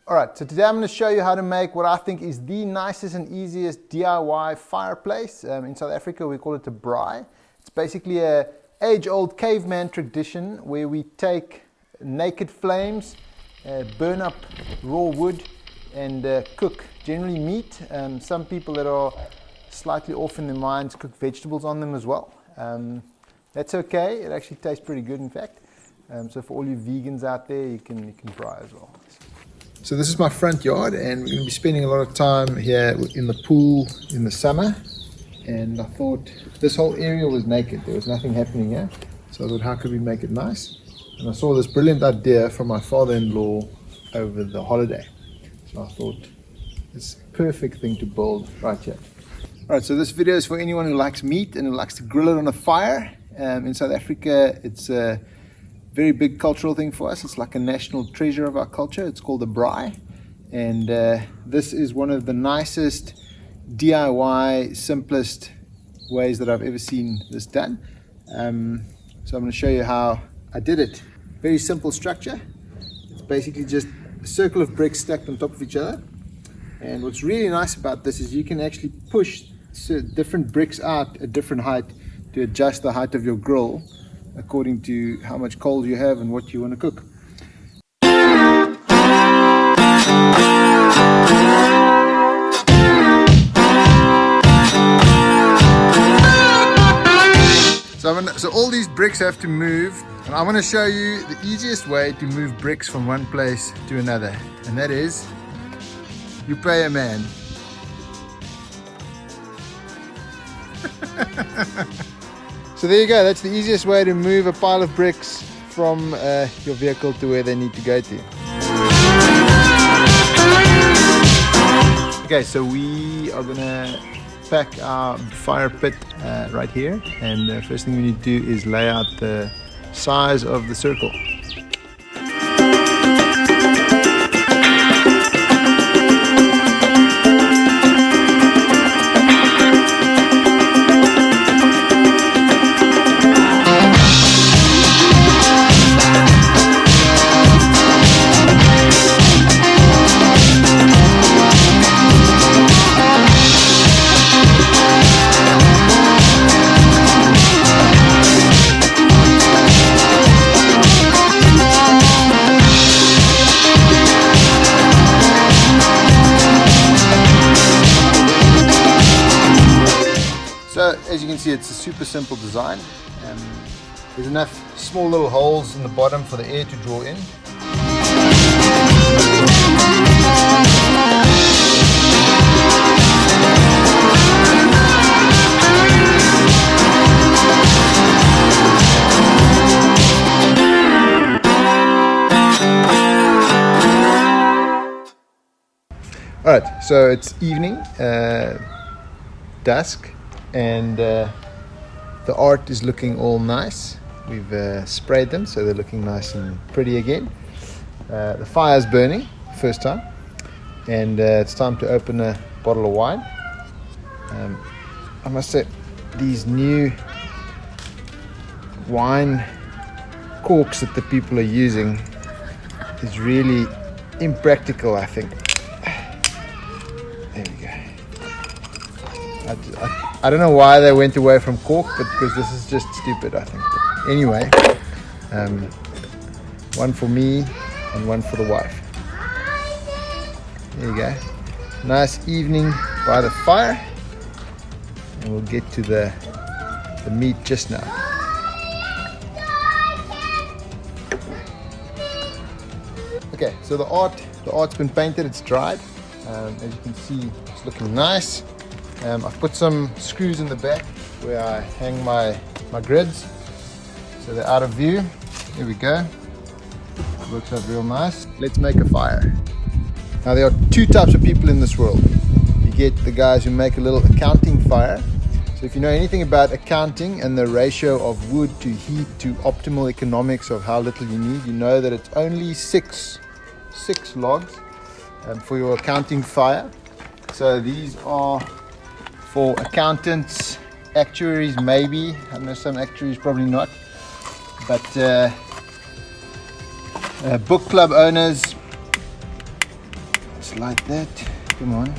Alright, so today I'm going to show you how to make what I think is the nicest and easiest DIY fireplace. In South Africa we call it a braai. It's basically a age-old caveman tradition where we take naked flames, burn up raw wood and cook generally meat. Some people that are slightly off in their minds cook vegetables on them as well. That's okay, it actually tastes pretty good in fact. So for all you vegans out there, you can braai as well. So this is my front yard and we're going to be spending a lot of time here in the pool in the summer, and I thought this whole area was naked, there was nothing happening here, so I thought how could we make it nice, and I saw this brilliant idea from my father-in-law over the holiday, so I thought it's a perfect thing to build right here. Alright, so this video is for anyone who likes meat and who likes to grill it on a fire. In South Africa it's a very big cultural thing for us. It's like a national treasure of our culture. It's called a braai, and this is one of the nicest DIY, simplest ways that I've ever seen this done. So I'm going to show you how I did it. Very simple structure. It's basically just a circle of bricks stacked on top of each other, and what's really nice about this is you can actually push different bricks out at different height to adjust the height of your grill according to how much coal you have and what you want to cook. So all these bricks have to move, and I want to show you the easiest way to move bricks from one place to another, and that is you pay a man. So there you go, that's the easiest way to move a pile of bricks from your vehicle to where they need to go to. Okay, so we are gonna pack our fire pit right here, and the first thing we need to do is lay out the size of the circle. So as you can see, it's a super simple design. There's enough small little holes in the bottom for the air to draw in. Alright, so it's evening, dusk. And the art is looking all nice. We've sprayed them so they're looking nice and pretty again. The fire's burning, first time, and it's time to open a bottle of wine. I must say, these new wine corks that the people are using is really impractical, I think. There we go. I don't know why they went away from cork, but because this is just stupid, I think. But anyway, one for me and one for the wife. There you go. Nice evening by the fire, and we'll get to the meat just now. Okay, so the art's been painted, it's dried. As you can see, it's looking nice. I've put some screws in the back where I hang my grids, so they're out of view. Here we go. Works out real nice. Let's make a fire. Now there are two types of people in this world. You get the guys who make a little accounting fire. So if you know anything about accounting and the ratio of wood to heat to optimal economics of how little you need, you know that it's only six logs for your accounting fire. So these are for accountants, actuaries maybe. I know some actuaries probably not, but book club owners, Just like that. Come on.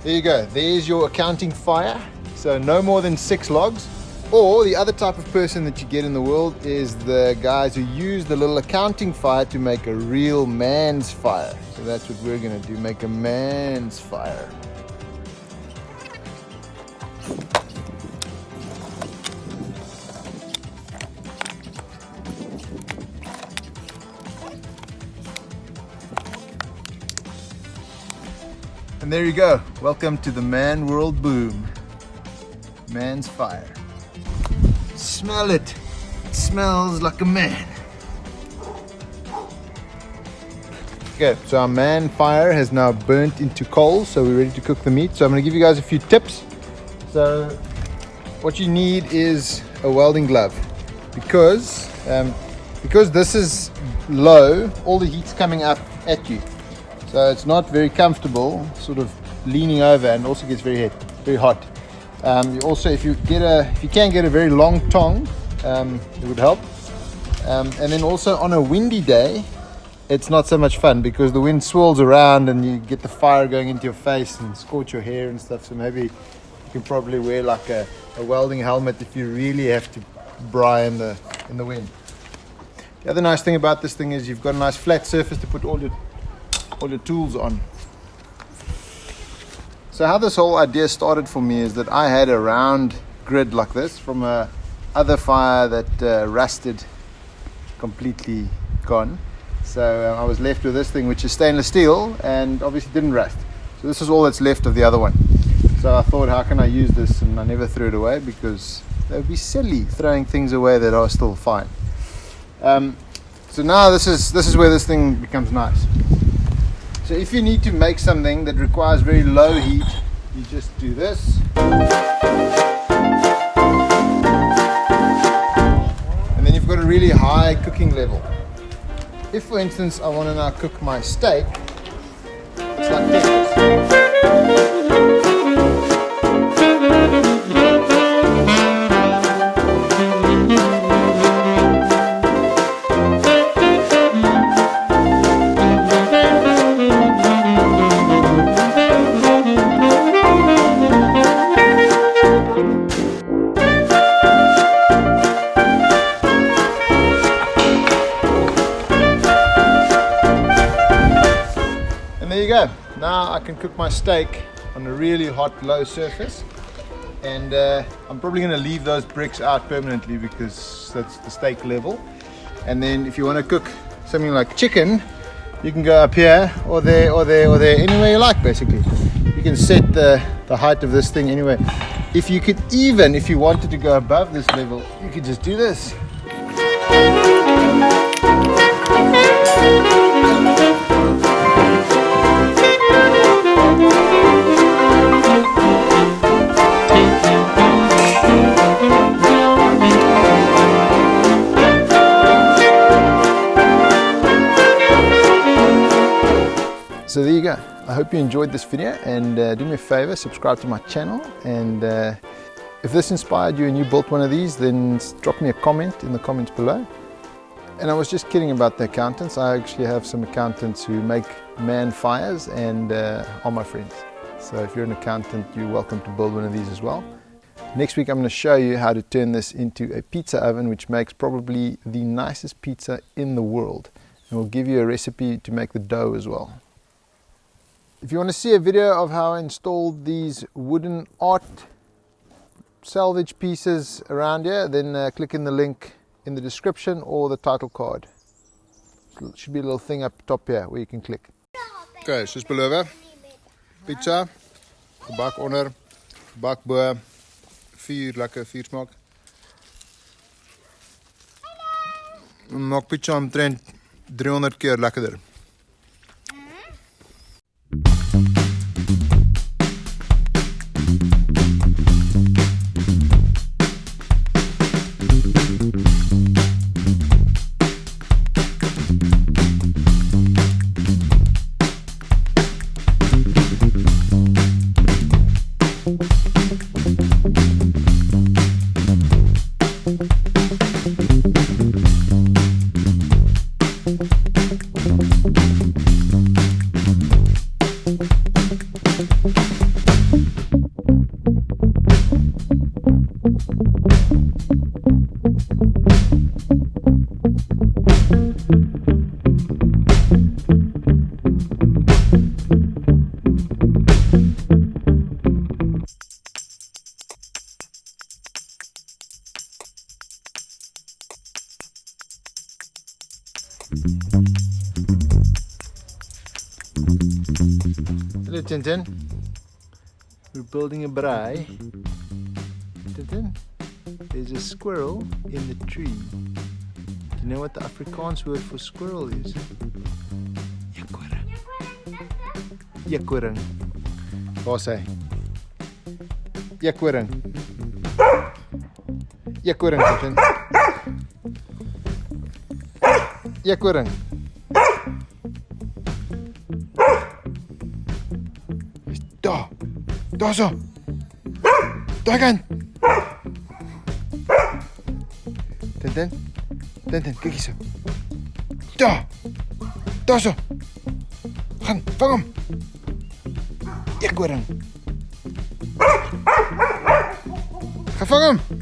There you go. There's your accounting fire. So no more than 6 logs. Or the other type of person that you get in the world is the guys who use the little accounting fire to make a real man's fire. So that's what we're going to do, make a man's fire. And there you go. Welcome to the man world boom. Man's fire. Smell it. It smells like a man. Okay, so our man fire has now burnt into coals, so we're ready to cook the meat. So I'm going to give you guys a few tips. So what you need is a welding glove, because this is low, all the heat's coming up at you. So it's not very comfortable, sort of leaning over, and also gets very hot. You also, if you can get a very long tong, it would help. And then also on a windy day, it's not so much fun because the wind swirls around and you get the fire going into your face and scorch your hair and stuff. So maybe you can probably wear like a welding helmet if you really have to braai in the wind. The other nice thing about this thing is you've got a nice flat surface to put all your tools on. So how this whole idea started for me is that I had a round grid like this from a other fire that rusted, completely gone. So I was left with this thing, which is stainless steel and obviously didn't rust. So this is all that's left of the other one. So I thought, how can I use this? And I never threw it away because it would be silly throwing things away that are still fine. So now this is where this thing becomes nice. So if you need to make something that requires very low heat, you just do this. And then you've got a really high cooking level. If, for instance, I want to now cook my steak, it's like this. There you go. Now I can cook my steak on a really hot low surface, and I'm probably going to leave those bricks out permanently because that's the steak level. And then if you want to cook something like chicken, you can go up here or there or there or there, anywhere you like basically. You can set the height of this thing anyway. If you wanted to go above this level, you could just do this. So there you go. I hope you enjoyed this video, and do me a favor, subscribe to my channel, and if this inspired you and you built one of these, then drop me a comment in the comments below. And I was just kidding about the accountants. I actually have some accountants who make man fires and are my friends. So if you're an accountant, you're welcome to build one of these as well. Next week I'm going to show you how to turn this into a pizza oven, which makes probably the nicest pizza in the world. And we'll give you a recipe to make the dough as well. If you want to see a video of how I installed these wooden art salvage pieces around here, then click in the link in the description or the title card. There should be a little thing up top here where you can click. Okay, soos beloof, pizza, gebak onder, gebak bo, lekker vuursmaak. Maak pizza omtrent 300 keer lekkerder. Hello Tintin, we're building a braai. Tintin, there's a squirrel in the tree. Do you know what the Afrikaans word for squirrel is? Yakkoring. Yakkoring. Waar sê? Yakkoring. Yakkoring Tintin. Yakkoring. Daar! Daar zo! Daar gaan! Tintin, Tintin, kijk eens zo. Daar! Daar zo! Gaan, vang hem! Yakkoring! Ga vangen hem!